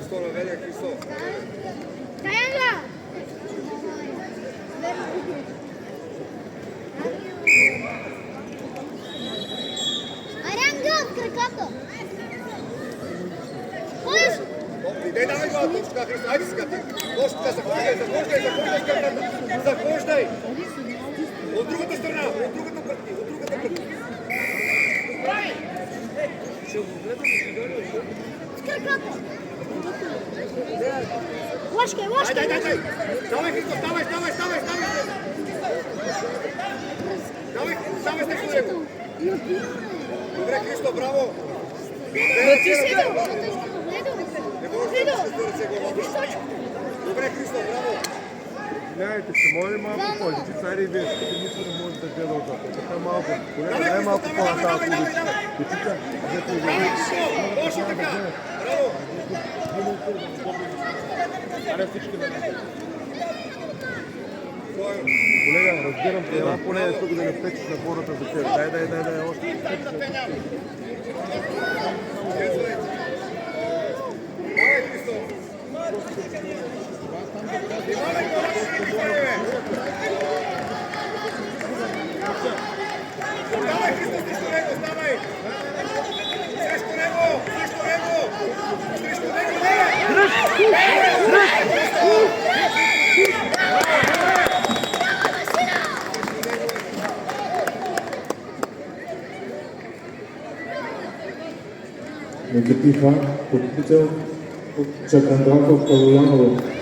Triangle! Triangle в краката! Ходиш! Не давай го, точка, Христо, айде сега ти. Точка, захождай. От другата страна, от другата пътки. В краката! Ложкай! Дай! Давай, Христо, ставай! Ставай срещу него! Добре, Христо, браво! Добре, Христо, браво! Гледайте, ще може малко повече, цари и вие, като никой не може да гледа отзад. Така малко, колега, дай малко по-нататък улица. Петица, взете и Давай, Христо, точно така! Браво! Аре всички да не. Колега, разбирам те, една поне е тук да не печеш на хората за тебе. Дай, още. Давай, Христо! Давай, Христо, срещу него, ставай! Срещу него! Никаких подпител от Чакандраков Павлянова.